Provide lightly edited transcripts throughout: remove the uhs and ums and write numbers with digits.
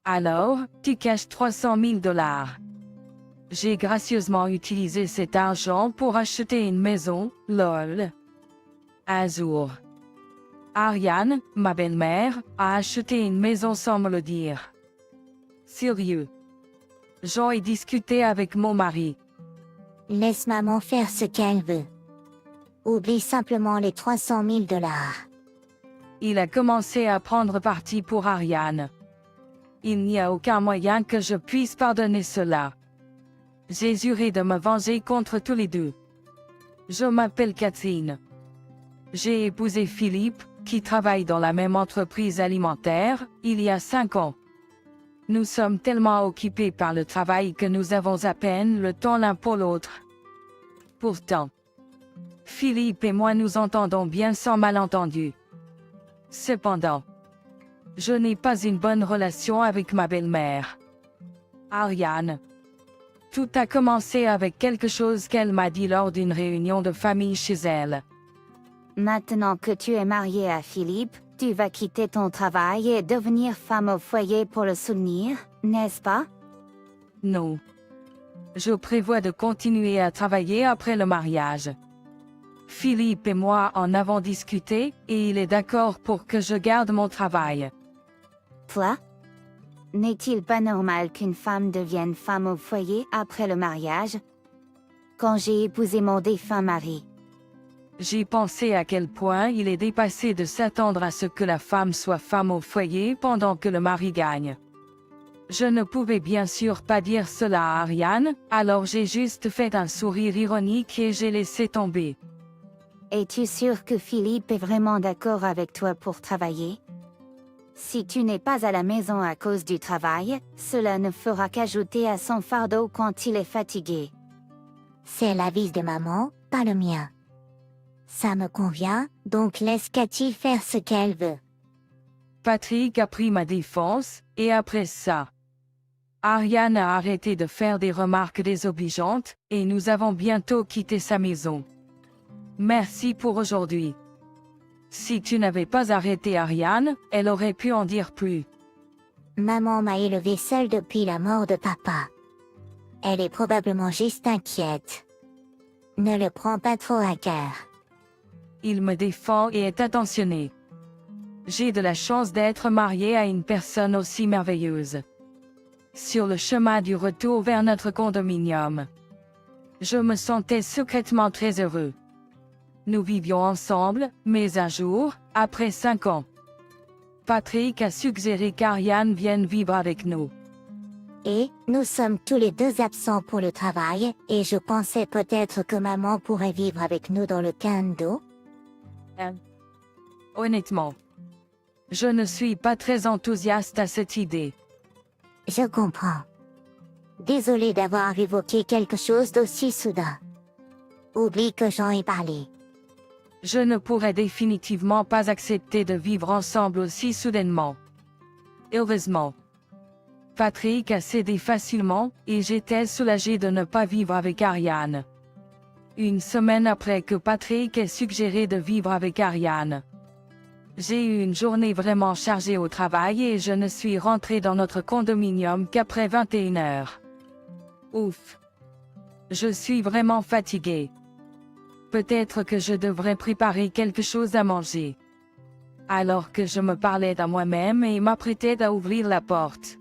Alors, tu caches 300 000 $. J'ai gracieusement utilisé cet argent pour acheter une maison, lol. Un jour, Ariane, ma belle-mère, a acheté une maison sans me le dire. Sérieux. J'en ai discuté avec mon mari. Laisse maman faire ce qu'elle veut. Oublie simplement les 300 000 $. Il a commencé à prendre parti pour Ariane. Il n'y a aucun moyen que je puisse pardonner cela. J'ai juré de me venger contre tous les deux. Je m'appelle Catherine. J'ai épousé Philippe, qui travaille dans la même entreprise alimentaire, il y a 5 ans. Nous sommes tellement occupés par le travail que nous avons à peine le temps l'un pour l'autre. Pourtant, Philippe et moi nous entendons bien sans malentendu. Cependant, je n'ai pas une bonne relation avec ma belle-mère. Ariane. Tout a commencé avec quelque chose qu'elle m'a dit lors d'une réunion de famille chez elle. Maintenant que tu es marié à Philippe, tu vas quitter ton travail et devenir femme au foyer pour le soutenir, n'est-ce pas? Non. Je prévois de continuer à travailler après le mariage. Philippe et moi en avons discuté, et il est d'accord pour que je garde mon travail. Toi? N'est-il pas normal qu'une femme devienne femme au foyer après le mariage? Quand j'ai épousé mon défunt mari, J'ai pensé à quel point il est dépassé de s'attendre à ce que la femme soit femme au foyer pendant que le mari gagne. Je ne pouvais bien sûr pas dire cela à Ariane, alors j'ai juste fait un sourire ironique et j'ai laissé tomber. es-tu sûr que Philippe est vraiment d'accord avec toi pour travailler? Si tu n'es pas à la maison à cause du travail, cela ne fera qu'ajouter à son fardeau quand il est fatigué. C'est l'avis de maman, pas le mien. Ça me convient, donc laisse Cathy faire ce qu'elle veut. Patrick a pris ma défense, et après ça, Ariane a arrêté de faire des remarques désobligeantes, et nous avons bientôt quitté sa maison. Merci pour aujourd'hui. Si tu n'avais pas arrêté Ariane, elle aurait pu en dire plus. Maman m'a élevée seule depuis la mort de papa. Elle est probablement juste inquiète. Ne le prends pas trop à cœur. Il me défend et est attentionné. J'ai de la chance d'être mariée à une personne aussi merveilleuse. Sur le chemin du retour vers notre condominium, je me sentais secrètement très heureux. Nous vivions ensemble, mais un jour, après 5 ans, Patrick a suggéré qu'Ariane vienne vivre avec nous. Et, nous sommes tous les deux absents pour le travail, et je pensais peut-être que maman pourrait vivre avec nous dans le condo. Honnêtement, je ne suis pas très enthousiaste à cette idée. Je comprends. Désolée d'avoir évoqué quelque chose d'aussi soudain. Oublie que j'en ai parlé. Je ne pourrais définitivement pas accepter de vivre ensemble aussi soudainement. Heureusement, Patrick a cédé facilement, et j'étais soulagée de ne pas vivre avec Ariane. Une semaine après que Patrick ait suggéré de vivre avec Ariane, j'ai eu une journée vraiment chargée au travail et je ne suis rentrée dans notre condominium qu'après 21 heures. Ouf. Je suis vraiment fatiguée. Peut-être que je devrais préparer quelque chose à manger. Alors que je me parlais à moi-même et m'apprêtais à ouvrir la porte,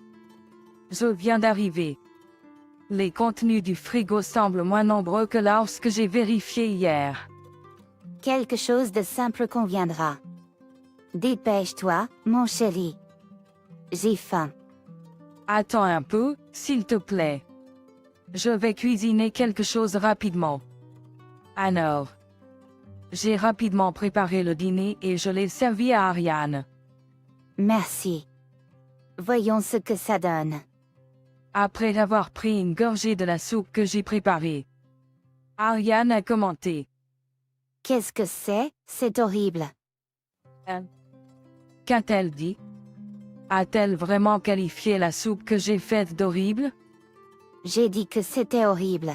je viens d'arriver. Les contenus du frigo semblent moins nombreux que lorsque j'ai vérifié hier. Quelque chose de simple conviendra. Dépêche-toi, mon chéri. J'ai faim. Attends un peu, s'il te plaît. Je vais cuisiner quelque chose rapidement. Alors, j'ai rapidement préparé le dîner et je l'ai servi à Ariane. Merci. Voyons ce que ça donne. Après avoir pris une gorgée de la soupe que j'ai préparée, Ariane a commenté. Qu'est-ce que c'est? C'est horrible. Qu'a-t-elle dit? A-t-elle vraiment qualifié la soupe que j'ai faite d'horrible? J'ai dit que c'était horrible.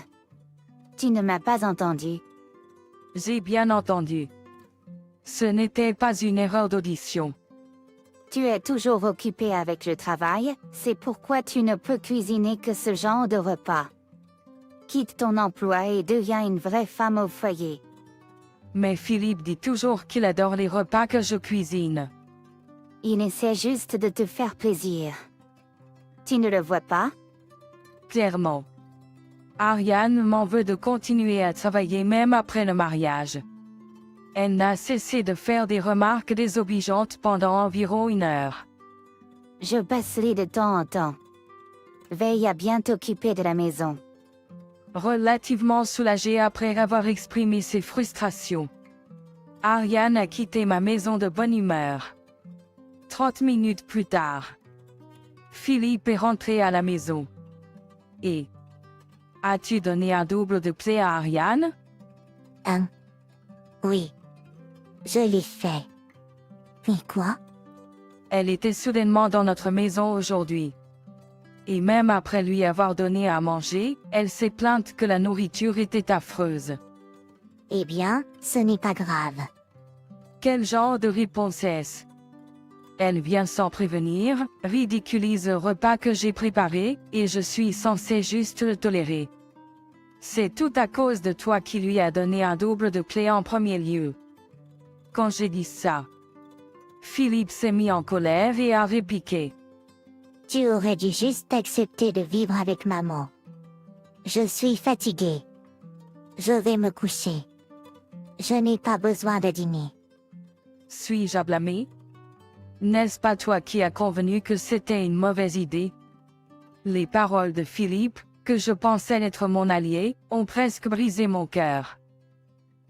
Tu ne m'as pas entendu. J'ai bien entendu. Ce n'était pas une erreur d'audition. Tu es toujours occupé avec le travail, c'est pourquoi tu ne peux cuisiner que ce genre de repas. Quitte ton emploi et deviens une vraie femme au foyer. Mais Philippe dit toujours qu'il adore les repas que je cuisine. Il essaie juste de te faire plaisir. Tu ne le vois pas? Clairement. Ariane m'en veut de continuer à travailler même après le mariage. Elle n'a cessé de faire des remarques désobligeantes pendant environ 1 heure. Je passerai de temps en temps. Veille à bien t'occuper de la maison. Relativement soulagée après avoir exprimé ses frustrations, Ariane a quitté ma maison de bonne humeur. 30 minutes plus tard, Philippe est rentré à la maison. Et as-tu donné un double de play à Ariane? Oui. Je l'ai fait. Mais quoi? Elle était soudainement dans notre maison aujourd'hui. Et même après lui avoir donné à manger, elle s'est plainte que la nourriture était affreuse. Eh bien, ce n'est pas grave. Quel genre de réponse est-ce? Elle vient sans prévenir, ridiculise le repas que j'ai préparé, et je suis censé juste le tolérer. C'est tout à cause de toi qui lui a donné un double de play en premier lieu. Quand j'ai dit ça, Philippe s'est mis en colère et a répliqué. Tu aurais dû juste accepter de vivre avec maman. Je suis fatiguée. Je vais me coucher. Je n'ai pas besoin de dîner. Suis-je à blâmer? N'est-ce pas toi qui as convenu que c'était une mauvaise idée? Les paroles de Philippe, que je pensais être mon allié, ont presque brisé mon cœur.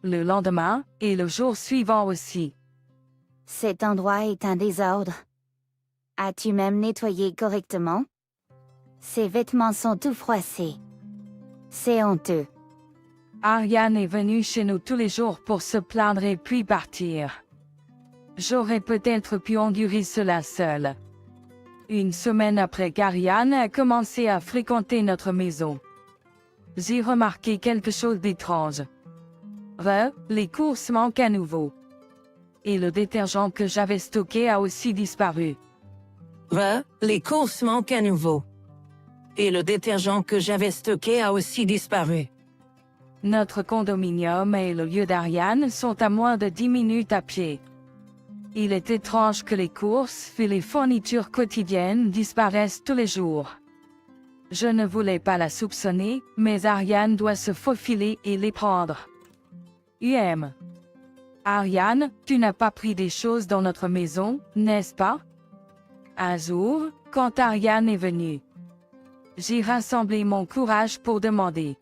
Le lendemain, et le jour suivant aussi. Cet endroit est un désordre. As-tu même nettoyé correctement? Ses vêtements sont tout froissés. C'est honteux. Ariane est venue chez nous tous les jours pour se plaindre et puis partir. J'aurais peut-être pu endurer cela seule. 1 semaine après qu'Ariane a commencé à fréquenter notre maison, j'ai remarqué quelque chose d'étrange. Les courses manquent à nouveau. Et le détergent que j'avais stocké a aussi disparu. Les courses manquent à nouveau. Et le détergent que j'avais stocké a aussi disparu. Notre condominium et le lieu d'Ariane sont à moins de 10 minutes à pied. Il est étrange que les courses et les fournitures quotidiennes disparaissent tous les jours. Je ne voulais pas la soupçonner, mais Ariane doit se faufiler et les prendre. Ariane, tu n'as pas pris des choses dans notre maison, n'est-ce pas? Un jour, quand Ariane est venue, j'ai rassemblé mon courage pour demander.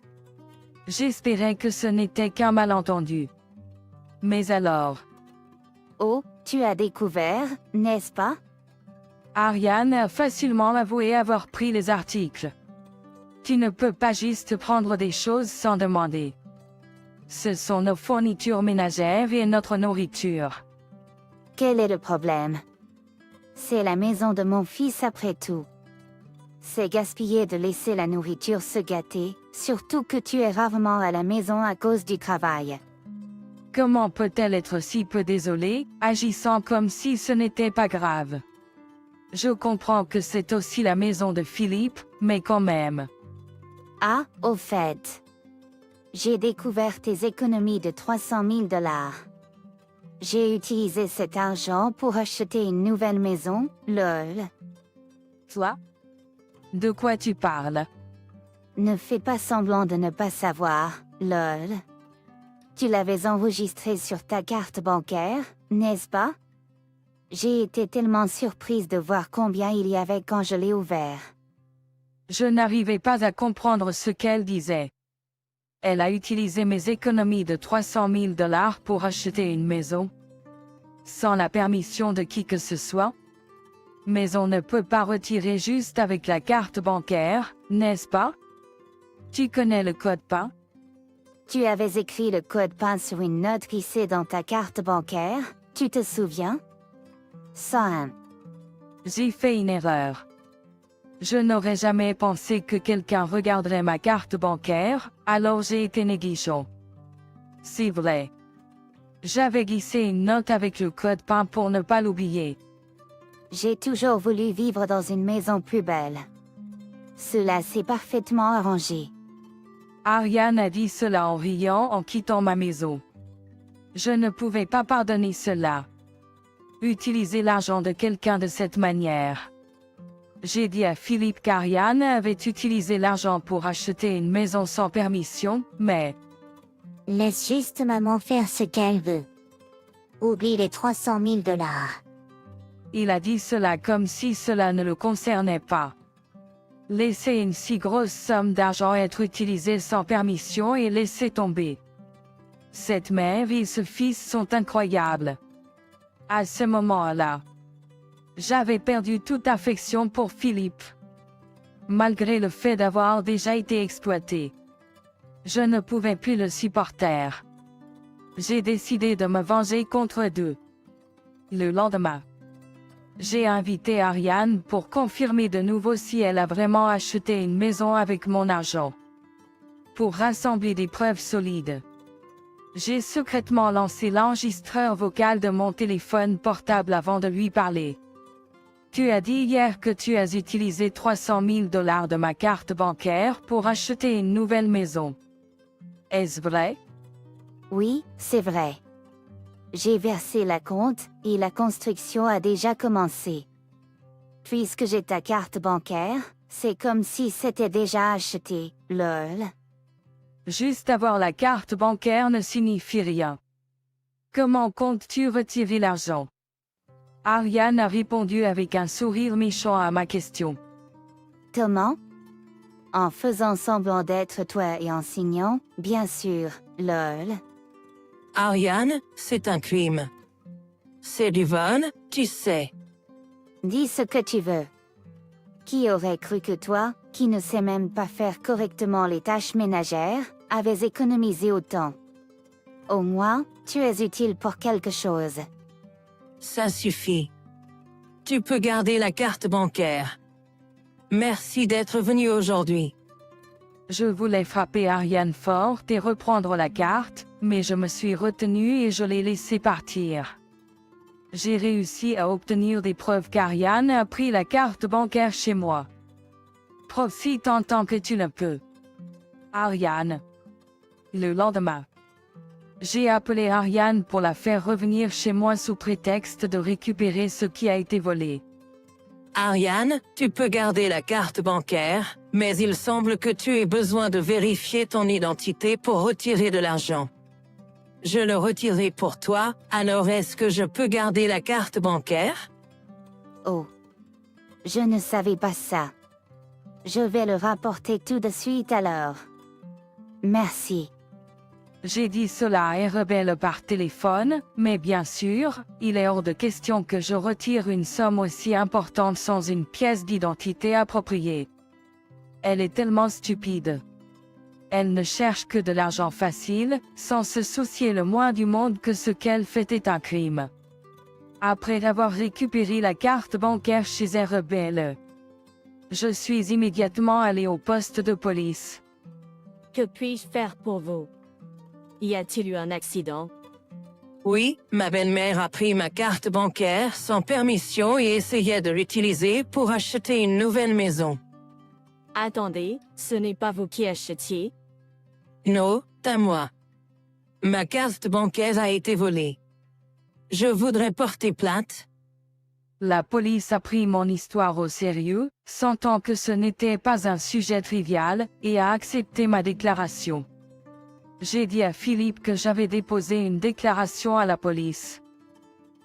J'espérais que ce n'était qu'un malentendu. Mais alors, Oh, tu as découvert, n'est-ce pas? Ariane a facilement avoué avoir pris les articles. Tu ne peux pas juste prendre des choses sans demander. Ce sont nos fournitures ménagères et notre nourriture. Quel est le problème? C'est la maison de mon fils après tout. C'est gaspiller de laisser la nourriture se gâter, surtout que tu es rarement à la maison à cause du travail. Comment peut-elle être si peu désolée, agissant comme si ce n'était pas grave? Je comprends que c'est aussi la maison de Philippe, mais quand même. Ah, au fait. J'ai découvert tes économies de 300 000 $. J'ai utilisé cet argent pour acheter une nouvelle maison, lol. Toi? De quoi tu parles? Ne fais pas semblant de ne pas savoir, lol. Tu l'avais enregistré sur ta carte bancaire, n'est-ce pas? J'ai été tellement surprise de voir combien il y avait quand je l'ai ouvert. Je n'arrivais pas à comprendre ce qu'elle disait. Elle a utilisé mes économies de 300 000 $ pour acheter une maison. Sans la permission de qui que ce soit. Mais on ne peut pas retirer juste avec la carte bancaire, n'est-ce pas? Tu connais le code PIN? Tu avais écrit le code PIN sur une note glissée dans ta carte bancaire, tu te souviens? 101. J'ai fait une erreur. Je n'aurais jamais pensé que quelqu'un regarderait ma carte bancaire, alors j'ai été négligent. C'est vrai. J'avais glissé une note avec le code PIN pour ne pas l'oublier. J'ai toujours voulu vivre dans une maison plus belle. Cela s'est parfaitement arrangé. Ariane a dit cela en riant en quittant ma maison. Je ne pouvais pas pardonner cela. Utiliser l'argent de quelqu'un de cette manière. J'ai dit à Philippe qu'Ariane avait utilisé l'argent pour acheter une maison sans permission, mais Laisse juste maman faire ce qu'elle veut. Oublie les 300 000 $. il a dit cela comme si cela ne le concernait pas. Laisser une si grosse somme d'argent être utilisée sans permission et laisser tomber. Cette mère et ce fils sont incroyables. À ce moment-là, j'avais perdu toute affection pour Philippe. Malgré le fait d'avoir déjà été exploité. Je ne pouvais plus le supporter. J'ai décidé de me venger contre eux. Le lendemain, j'ai invité Ariane pour confirmer de nouveau si elle a vraiment acheté une maison avec mon argent. Pour rassembler des preuves solides. J'ai secrètement lancé l'enregistreur vocal de mon téléphone portable avant de lui parler. Tu as dit hier que tu as utilisé 300 000 $ de ma carte bancaire pour acheter une nouvelle maison. Est-ce vrai? Oui, c'est vrai. J'ai versé la compte et la construction a déjà commencé. Puisque j'ai ta carte bancaire, c'est comme si c'était déjà acheté, lol. Juste avoir la carte bancaire ne signifie rien. Comment comptes-tu retirer l'argent? Ariane a répondu avec un sourire méchant à ma question. Comment? En faisant semblant d'être toi et en signant, bien sûr, lol. Ariane, c'est un crime. C'est du vol, tu sais. Dis ce que tu veux. Qui aurait cru que toi, qui ne sais même pas faire correctement les tâches ménagères, avais économisé autant? Au moins, tu es utile pour quelque chose. Ça suffit. Tu peux garder la carte bancaire. Merci d'être venu aujourd'hui. Je voulais frapper Ariane fort et reprendre la carte, mais je me suis retenue et je l'ai laissé partir. J'ai réussi à obtenir des preuves qu'Ariane a pris la carte bancaire chez moi. Profite en tant que tu le peux. Ariane. Le lendemain. J'ai appelé Ariane pour la faire revenir chez moi sous prétexte de récupérer ce qui a été volé. Ariane, tu peux garder la carte bancaire, mais il semble que tu aies besoin de vérifier ton identité pour retirer de l'argent. Je le retirerai pour toi, alors est-ce que je peux garder la carte bancaire? Oh. Je ne savais pas ça. Je vais le rapporter tout de suite alors. Merci. J'ai dit cela à Rebelle par téléphone, mais bien sûr, il est hors de question que je retire une somme aussi importante sans une pièce d'identité appropriée. Elle est tellement stupide. Elle ne cherche que de l'argent facile, sans se soucier le moins du monde que ce qu'elle fait est un crime. Après avoir récupéré la carte bancaire chez Rebelle, je suis immédiatement allé au poste de police. Que puis-je faire pour vous? Y a-t-il eu un accident? Oui, ma belle-mère a pris ma carte bancaire sans permission et essayait de l'utiliser pour acheter une nouvelle maison. Attendez, ce n'est pas vous qui achetiez? Non, à moi. Ma carte bancaire a été volée. Je voudrais porter plainte. La police a pris mon histoire au sérieux, sentant que ce n'était pas un sujet trivial, et a accepté ma déclaration. J'ai dit à Philippe que j'avais déposé une déclaration à la police.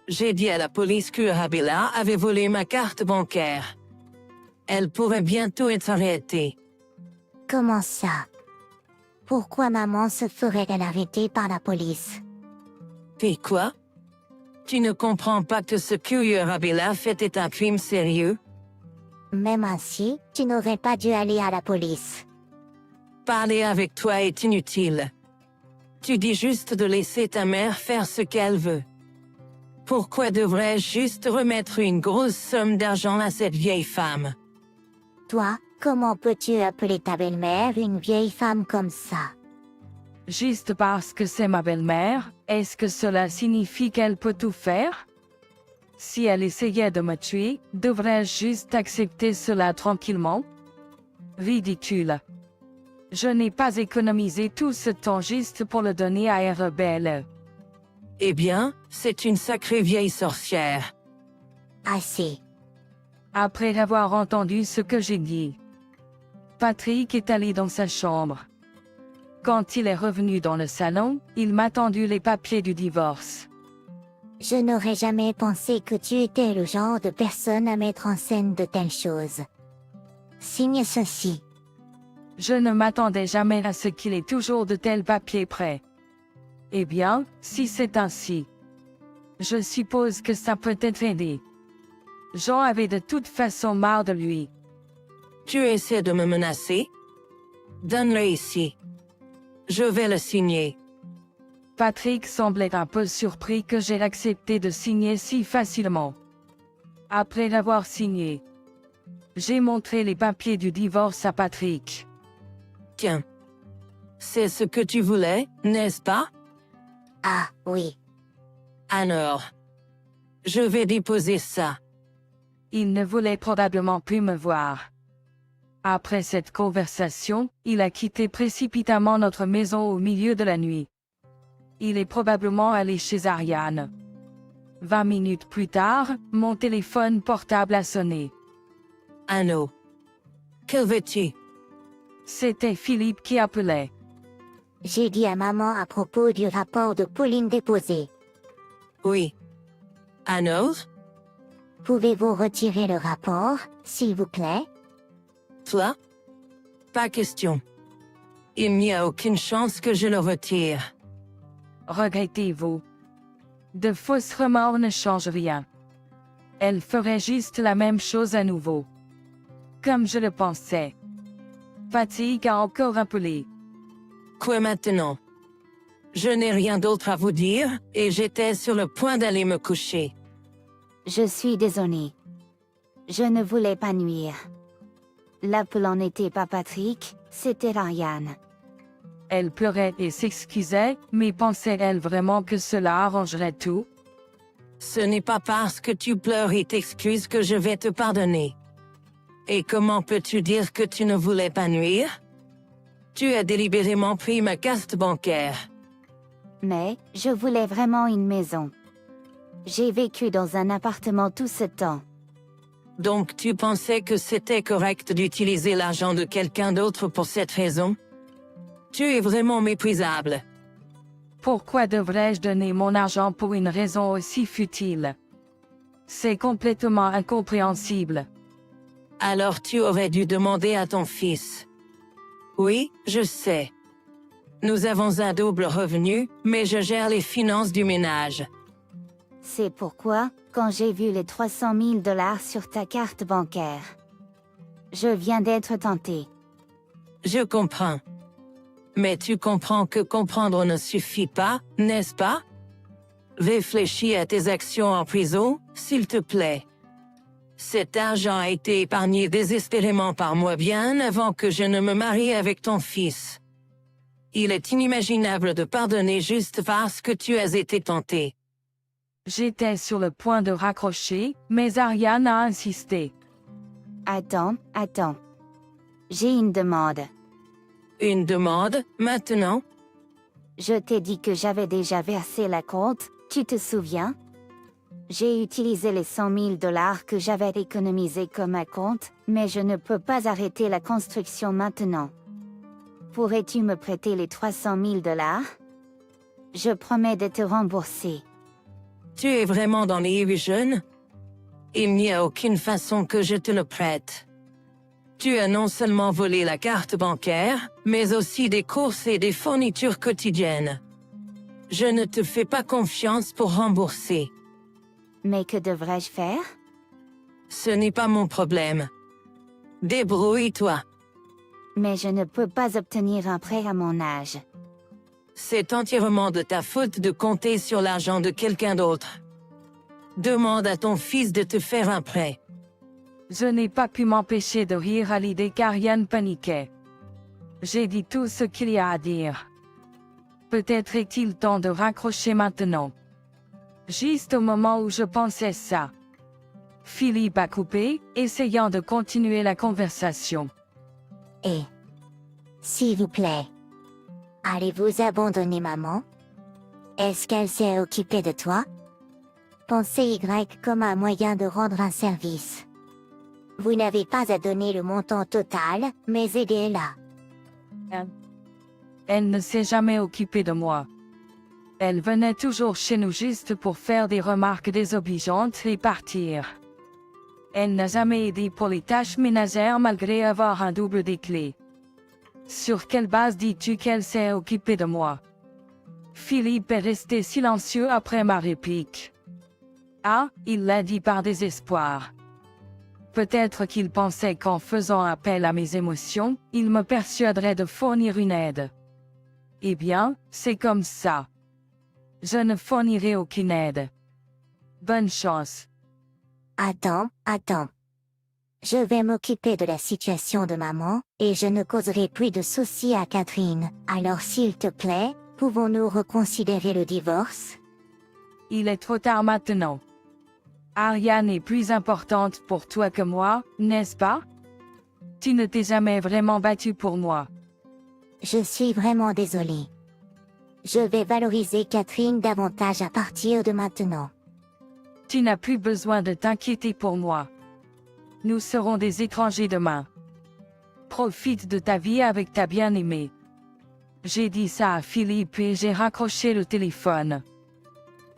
J'ai dit à la police que Arabella avait volé ma carte bancaire. Elle pourrait bientôt être arrêtée. Comment ça? Pourquoi maman se ferait-elle arrêter par la police? Et quoi? Tu ne comprends pas que ce que Arabella fait est un crime sérieux? Même ainsi, tu n'aurais pas dû aller à la police. Parler avec toi est inutile. Tu dis juste de laisser ta mère faire ce qu'elle veut. Pourquoi devrais-je juste remettre une grosse somme d'argent à cette vieille femme? Toi, comment peux-tu appeler ta belle-mère une vieille femme comme ça? Juste parce que c'est ma belle-mère, est-ce que cela signifie qu'elle peut tout faire? Si elle essayait de me tuer, devrais-je juste accepter cela tranquillement? Ridicule. Je n'ai pas économisé tout ce temps juste pour le donner à un rebelle. Eh bien, c'est une sacrée vieille sorcière. Assez. Après avoir entendu ce que j'ai dit, Patrick est allé dans sa chambre. Quand il est revenu dans le salon, il m'a tendu les papiers du divorce. Je n'aurais jamais pensé que tu étais le genre de personne à mettre en scène de telles choses. Signe ceci. Je ne m'attendais jamais à ce qu'il ait toujours de tels papiers prêts. Eh bien, si c'est ainsi, je suppose que ça peut être aidé. Jean avait de toute façon marre de lui. Tu essaies de me menacer? Donne-le ici. Je vais le signer. Patrick semblait un peu surpris que j'ai accepté de signer si facilement. Après l'avoir signé, j'ai montré les papiers du divorce à Patrick. Tiens. C'est ce que tu voulais, n'est-ce pas? Ah, oui. Alors. Je vais déposer ça. Il ne voulait probablement plus me voir. Après cette conversation, il a quitté précipitamment notre maison au milieu de la nuit. Il est probablement allé chez Ariane. 20 minutes plus tard, mon téléphone portable a sonné. Anno. Que veux-tu? C'était Philippe qui appelait. J'ai dit à maman à propos du rapport de Pauline déposé. Oui. Anno? Pouvez-vous retirer le rapport, s'il vous plaît? Toi? Pas question. Il n'y a aucune chance que je le retire. Regrettez-vous? De fausses remords ne changent rien. Elle ferait juste la même chose à nouveau. Comme je le pensais. Patrick a encore appelé. Quoi maintenant? Je n'ai rien d'autre à vous dire, et j'étais sur le point d'aller me coucher. Je suis désolée. Je ne voulais pas nuire. L'appelant n'était pas Patrick, c'était Ariane. Elle pleurait et s'excusait, mais pensait-elle vraiment que cela arrangerait tout? Ce n'est pas parce que tu pleures et t'excuses que je vais te pardonner. Et comment peux-tu dire que tu ne voulais pas nuire? Tu as délibérément pris ma carte bancaire. Mais, je voulais vraiment une maison. J'ai vécu dans un appartement tout ce temps. Donc tu pensais que c'était correct d'utiliser l'argent de quelqu'un d'autre pour cette raison? Tu es vraiment méprisable. Pourquoi devrais-je donner mon argent pour une raison aussi futile? C'est complètement incompréhensible. Alors tu aurais dû demander à ton fils. Oui, je sais. Nous avons un double revenu, mais je gère les finances du ménage. C'est pourquoi, quand j'ai vu les 300 000 $ sur ta carte bancaire, je viens d'être tentée. Je comprends. Mais tu comprends que comprendre ne suffit pas, n'est-ce pas? Réfléchis à tes actions en prison, s'il te plaît. Cet argent a été épargné désespérément par moi bien avant que je ne me marie avec ton fils. Il est inimaginable de pardonner juste parce que tu as été tenté. J'étais sur le point de raccrocher, mais Ariane a insisté. Attends. J'ai une demande. Une demande, maintenant? Je t'ai dit que j'avais déjà versé la compte, tu te souviens? J'ai utilisé les 100 000 $ que j'avais économisés comme un compte, mais je ne peux pas arrêter la construction maintenant. Pourrais-tu me prêter les 300 000 $? Je promets de te rembourser. Tu es vraiment dans les illusions? Il n'y a aucune façon que je te le prête. Tu as non seulement volé la carte bancaire, mais aussi des courses et des fournitures quotidiennes. Je ne te fais pas confiance pour rembourser. Mais que devrais-je faire? Ce n'est pas mon problème. Débrouille-toi. Mais je ne peux pas obtenir un prêt à mon âge. C'est entièrement de ta faute de compter sur l'argent de quelqu'un d'autre. Demande à ton fils de te faire un prêt. Je n'ai pas pu m'empêcher de rire à l'idée qu'Ariane paniquait. J'ai dit tout ce qu'il y a à dire. Peut-être est-il temps de raccrocher maintenant. Juste au moment où je pensais ça, Philippe a coupé, essayant de continuer la conversation. Et, s'il vous plaît, allez-vous abandonner maman? Est-ce qu'elle s'est occupée de toi? Pensez Y comme un moyen de rendre un service. Vous n'avez pas à donner le montant total, mais aidez-la. Elle ne s'est jamais occupée de moi. Elle venait toujours chez nous juste pour faire des remarques désobligeantes et partir. Elle n'a jamais aidé pour les tâches ménagères malgré avoir un double des clés. Sur quelle base dis-tu qu'elle s'est occupée de moi? Philippe est resté silencieux après ma réplique. Ah, il l'a dit par désespoir. Peut-être qu'il pensait qu'en faisant appel à mes émotions, il me persuaderait de fournir une aide. Eh bien, c'est comme ça. Je ne fournirai aucune aide. Bonne chance. Attends. Je vais m'occuper de la situation de maman, et je ne causerai plus de soucis à Catherine. Alors s'il te plaît, pouvons-nous reconsidérer le divorce? Il est trop tard maintenant. Ariane est plus importante pour toi que moi, n'est-ce pas? Tu ne t'es jamais vraiment battu pour moi. Je suis vraiment désolée. Je vais valoriser Catherine davantage à partir de maintenant. Tu n'as plus besoin de t'inquiéter pour moi. Nous serons des étrangers demain. Profite de ta vie avec ta bien-aimée. J'ai dit ça à Philippe et j'ai raccroché le téléphone,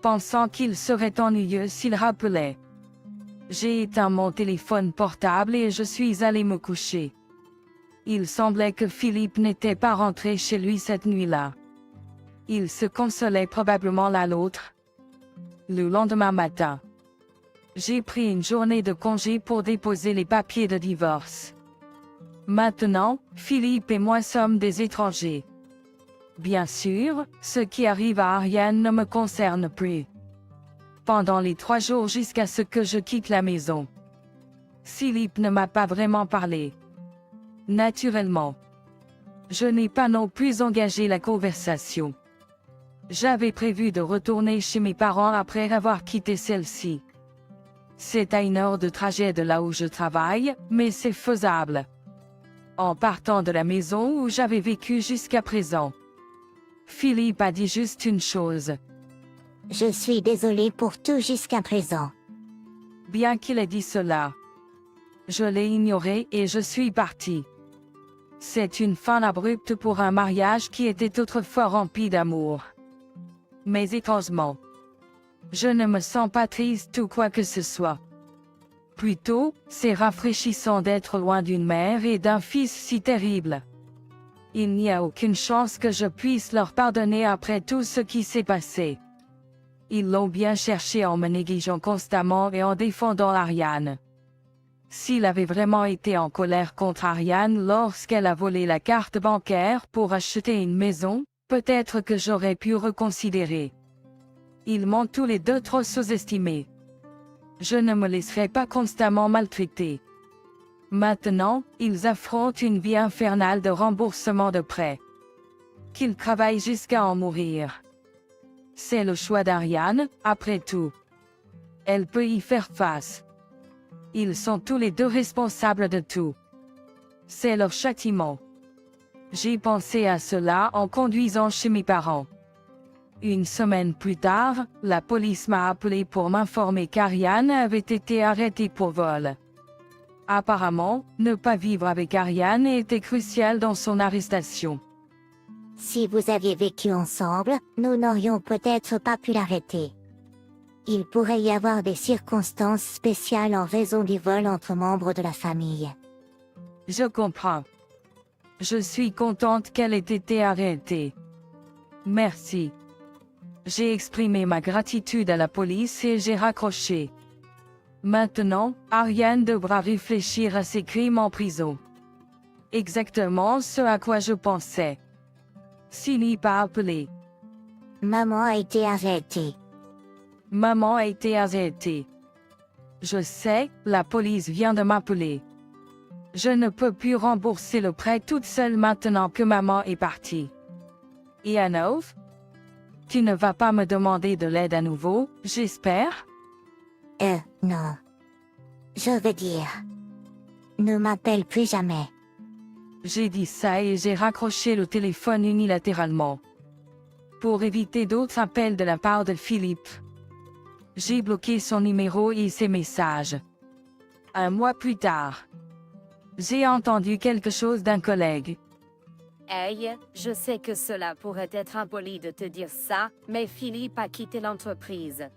pensant qu'il serait ennuyeux s'il rappelait. J'ai éteint mon téléphone portable et je suis allé me coucher. Il semblait que Philippe n'était pas rentré chez lui cette nuit-là. Ils se consolaient probablement l'un l'autre. Le lendemain matin, j'ai pris une journée de congé pour déposer les papiers de divorce. Maintenant, Philippe et moi sommes des étrangers. Bien sûr, ce qui arrive à Ariane ne me concerne plus. Pendant les 3 jours jusqu'à ce que je quitte la maison, Philippe ne m'a pas vraiment parlé. Naturellement, je n'ai pas non plus engagé la conversation. J'avais prévu de retourner chez mes parents après avoir quitté celle-ci. C'est à 1 heure de trajet de là où je travaille, mais c'est faisable. En partant de la maison où j'avais vécu jusqu'à présent, Philippe a dit juste une chose. Je suis désolée pour tout jusqu'à présent. Bien qu'il ait dit cela, je l'ai ignoré et je suis parti. C'est une fin abrupte pour un mariage qui était autrefois rempli d'amour. Mais étrangement, je ne me sens pas triste ou quoi que ce soit. Plutôt, c'est rafraîchissant d'être loin d'une mère et d'un fils si terribles. Il n'y a aucune chance que je puisse leur pardonner après tout ce qui s'est passé. Ils l'ont bien cherché en me négligeant constamment et en défendant Ariane. S'il avait vraiment été en colère contre Ariane lorsqu'elle a volé la carte bancaire pour acheter une maison, peut-être que j'aurais pu reconsidérer. Ils m'ont tous les deux trop sous-estimé. Je ne me laisserai pas constamment maltraiter. Maintenant, ils affrontent une vie infernale de remboursement de prêts. Qu'ils travaillent jusqu'à en mourir. C'est le choix d'Ariane, après tout. Elle peut y faire face. Ils sont tous les deux responsables de tout. C'est leur châtiment. J'ai pensé à cela en conduisant chez mes parents. 1 semaine plus tard, la police m'a appelé pour m'informer qu'Ariane avait été arrêtée pour vol. Apparemment, ne pas vivre avec Ariane était crucial dans son arrestation. Si vous aviez vécu ensemble, nous n'aurions peut-être pas pu l'arrêter. Il pourrait y avoir des circonstances spéciales en raison du vol entre membres de la famille. Je comprends. Je suis contente qu'elle ait été arrêtée. Merci. J'ai exprimé ma gratitude à la police et j'ai raccroché. Maintenant, Ariane devra réfléchir à ses crimes en prison. Exactement ce à quoi je pensais. Philippe a appelé. Maman a été arrêtée. Maman a été arrêtée. Je sais, la police vient de m'appeler. Je ne peux plus rembourser le prêt toute seule maintenant que maman est partie. Et à neuf? Tu ne vas pas me demander de l'aide à nouveau, j'espère? Non. Je veux dire, ne m'appelle plus jamais. J'ai dit ça et j'ai raccroché le téléphone unilatéralement. Pour éviter d'autres appels de la part de Philippe, j'ai bloqué son numéro et ses messages. Un mois plus tard, j'ai entendu quelque chose d'un collègue. Hey, je sais que cela pourrait être impoli de te dire ça, mais Philippe a quitté l'entreprise.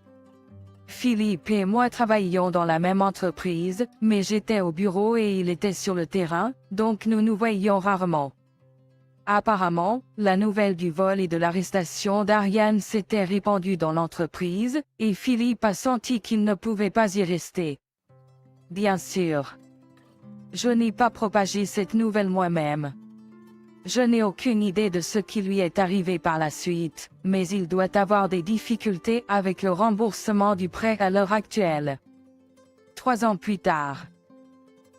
Philippe et moi travaillions dans la même entreprise, mais j'étais au bureau et il était sur le terrain, donc nous nous voyions rarement. Apparemment, la nouvelle du vol et de l'arrestation d'Ariane s'était répandue dans l'entreprise, et Philippe a senti qu'il ne pouvait pas y rester. Bien sûr. Je n'ai pas propagé cette nouvelle moi-même. Je n'ai aucune idée de ce qui lui est arrivé par la suite, mais il doit avoir des difficultés avec le remboursement du prêt à l'heure actuelle. 3 ans plus tard,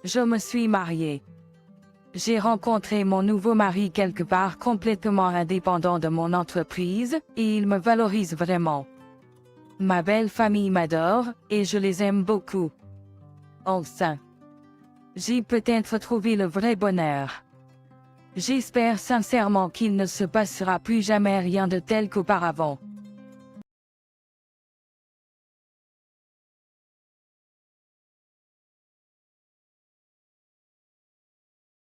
je me suis mariée. J'ai rencontré mon nouveau mari quelque part complètement indépendant de mon entreprise, et il me valorise vraiment. Ma belle famille m'adore, et je les aime beaucoup. Enfin, j'ai peut-être trouvé le vrai bonheur. J'espère sincèrement qu'il ne se passera plus jamais rien de tel qu'auparavant.